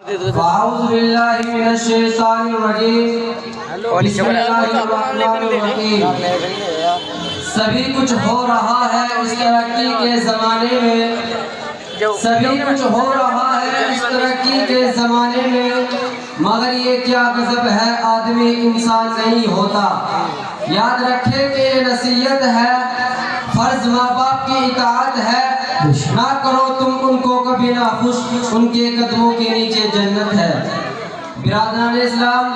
اعوذ باللہ من الشیطان الرجیم بسم اللہ الرحمن الرحیم۔ سبھی کچھ ہو رہا ہے اس ترقی کے زمانے میں، سبھی کچھ ہو رہا ہے اس ترقی کے زمانے میں، مگر یہ کیا غضب ہے آدمی انسان نہیں ہوتا۔ یاد رکھے کہ یہ نصیحت ہے، فرض ماں باپ کی اطاعت ہے، نہ کرو تم ان کو کبھی نہ خوش، ان کے قدموں کے نیچے جنت ہے۔ برادران اسلام،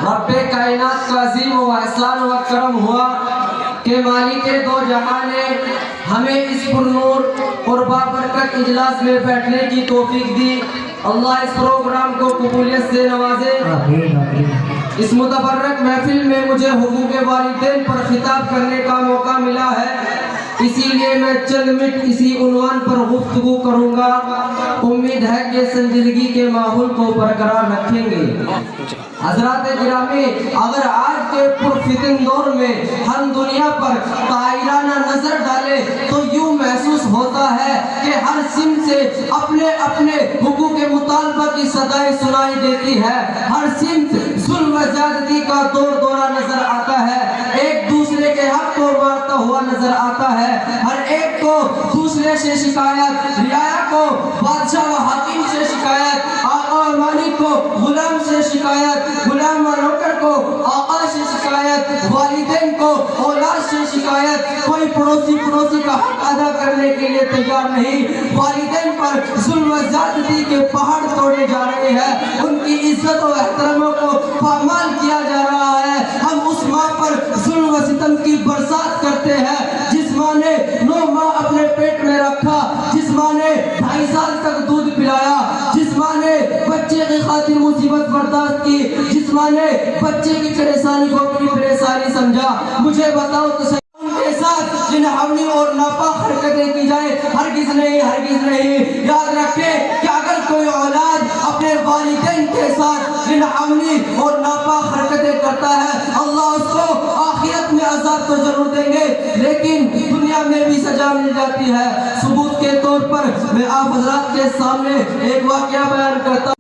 رب کائنات کا عظیم و احسان و کرم ہوا کہ مالک دو جہاں نے ہمیں اس پرنور اور بابرکت اجلاس میں بیٹھنے کی توفیق دی۔ اللہ اس پروگرام کو قبولیت سے نوازے۔ اس متبرک محفل میں مجھے حقوق والدین پر خطاب کرنے کا موقع ملا ہے، اسی لیے میں چند منٹ اسی عنوان پر گفتگو کروں گا۔ امید ہے کہ سنجیدگی کے ماحول کو برقرار رکھیں گے۔ حضرات گرامی، اگر آج کے پرفتن دور میں ہم دنیا پر طائرانہ نظر ڈالیں تو یوں محسوس ہوتا ہے کہ ہر سمت سے اپنے اپنے حقوق مطالبہ کی صدائیں سنائی دیتی ہے، ہر سمت ظلم و زیادتی کا دور دورہ نظر آتا ہے، ایک دوسرے کے حق کو مارتا ہوا نظر آتا ہے، ہر ایک کو دوسرے سے شکایت، رعایا کو بادشاہ و حاکم سے شکایت، آقا و مالک کو غلام سے شکایت، غلام و نوکر کو آقا سے شکایت، والدین کو اولاد سے شکایت، کوئی پڑوسی کا حق ادا کرنے کے لیے تیار نہیں۔ والدین پر ظلم و زیادتی کے پہاڑ توڑے جا رہے ہیں، ان کی عزت و احتراموں کو پامال کیا جا رہا ہے۔ ہم اس ماں پر ظلم و ستم کی برسات کرتے ہیں جس ماں نے 9 ماہ اپنے پیٹ میں رکھا، جس ماں نے 2.5 سال تک دودھ پلایا، جس ماں نے بچے کی خاطر مصیبت برداشت کی، جس ماں نے بچے کی پریشانی کو اپنی پریشانی سمجھا۔ مجھے بتاؤ تو صحیح، ان کے ساتھ جن حملی اور ناپاک حرکتیں کی جائے، ہرگز نہیں، ہرگز نہیں۔ یاد رکھیں کہ اگر کوئی اولاد اپنے والدین کے ساتھ جن حملی اور ناپاک حرکتیں کرتا ہے، اللہ اس کو آخرت میں عذاب تو ضرور دیں گے لیکن دنیا میں بھی سزا مل جاتی ہے۔ ثبوت کے طور پر میں آپ حضرات کے سامنے ایک واقعہ بیان کرتا ہوں۔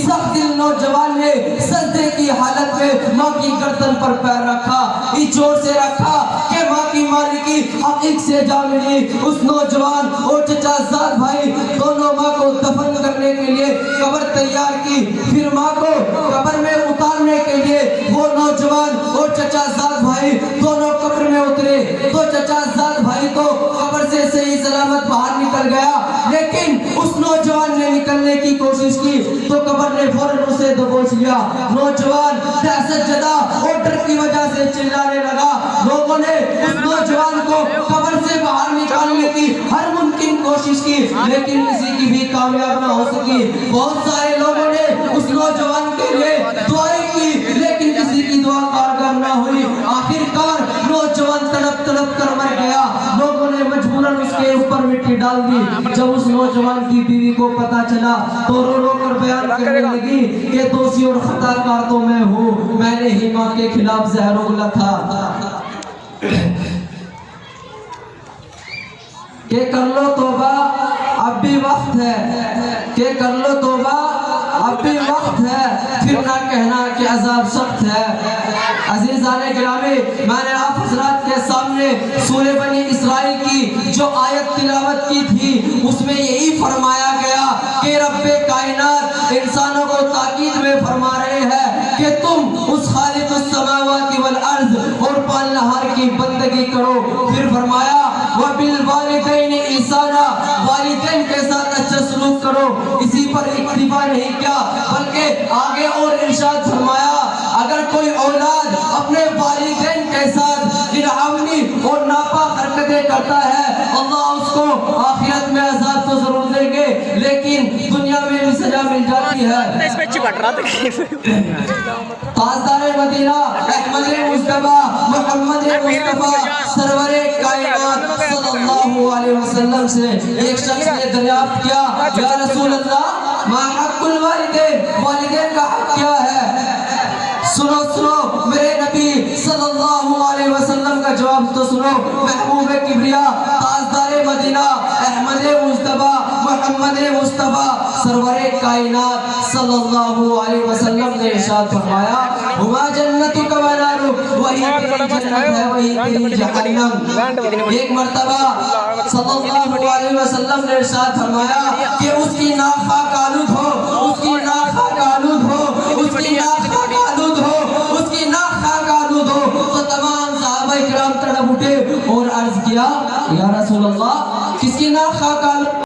سخت دل نوجوان نے سجدے کی حالت میں ماں کی گردن پر پیر رکھا، اس زور سے رکھا کہ ماں کی مالکی حقیق سے جا ملی۔ اس نوجوان اور چچا زاد بھائی دونوں ماں کو دفن کرنے کے لیے قبر تیار کی، پھر ماں کو قبر میں اتارنے کے لیے وہ نوجوان اور چچا زاد بھائی دونوں قبر میں اترے تو چچا زاد بھائی تو قبر سے صحیح سلامت باہر نکل گیا، لیکن اس نوجوان نے نکلنے کی کوشش کی تو قبر نے فوراً اسے دبوچ لیا۔ نوجوان دہشت زدہ اور ڈر کی وجہ سے چلانے لگا۔ لوگوں نے اس نوجوان کو قبر سے باہر نکالنے کی ہر ممکن کوشش کی لیکن کسی کی بھی کامیاب نہ ہو سکی۔ بہت سارے لوگوں نے اس نوجوان کے لیے دعائیں کی لیکن کسی کی دعا کارگر نہ ہوئی۔ آخر کار نوجوان تڑپ تڑپ کر مر گیا۔ لوگوں نے مجبوراً اس کے اوپر مٹی ڈال دی۔ جب اس نوجوان کی بیوی کو پتا چلا تو رو رو کر بیان کرنے لگی کہ دوشی اور خطا کار تو میں ہوں، میں نے ہی ماں کے خلاف زہر اگلا تھا۔ کہ کر لو توبہ اب بھی وقت ہے، کہ کر لو توبہ اب بھی وقت ہے، پھر نہ کہنا کہ عذاب سخت ہے۔ عزیزان گرامی، میں نے آپ حضرات کے سامنے سورہ بنی اسرائیل کی جو آیت تلاوت کی تھی اس میں یہی فرمایا گیا کہ رب کائنات انسانوں کو تاکید میں فرما رہے ہیں کہ تم اس خالق السماوات والارض اور پالنہار کی بندگی کرو۔ پھر فرمایا وَبِالْوَالِدَيْنِ إِحْسَانًا، والدین کے ساتھ اچھا سلوک کرو۔ اسی پر اکتفا نہیں کیا بلکہ آگے اور ارشاد فرمایا اگر کوئی اولاد اپنے والدین کے ساتھ غیرعملی اور ناپاک حرکتیں کرتا ہے اللہ اس کو آخرت میں عذاب تو ضرور دیں گے لیکن دنیا میں بھی سزا مل جاتی ہے۔ تاجدار مدینہ احمد مصطفیٰ محمد مصطفیٰ سرور کائنات صلی اللہ علیہ وسلم سے ایک شخص نے دریافت کیا یا رسول اللہ ما حق الوالدین، والدین کا حق کیا ہے؟ سنو سنو میرے نبی صلی اللہ علیہ وسلم کا جواب تو سنو۔ محبوب کبریا تاجدار مدینہ احمد مصطفیٰ محمد مصطفیٰ سرور کائنات صلی اللہ علیہ وسلم نے ارشاد فرمایا ہما جنتک و نارک وہی تیری جنت ہے وہی تیری جہنم. ایک مرتبہ صلی اللہ علیہ وسلم نے ارشاد فرمایا کہ اس کی ناک خاک آلود ہو, اس کی ناک خاک آلود ہو, اس کی ناک خاک آلود ہو, اس کی ناک خاک آلود ہو. تو تمام صحابہ کرام تڑپ اٹھے اور عرض کیا یا رسول اللہ کس کی ناک خاک آلود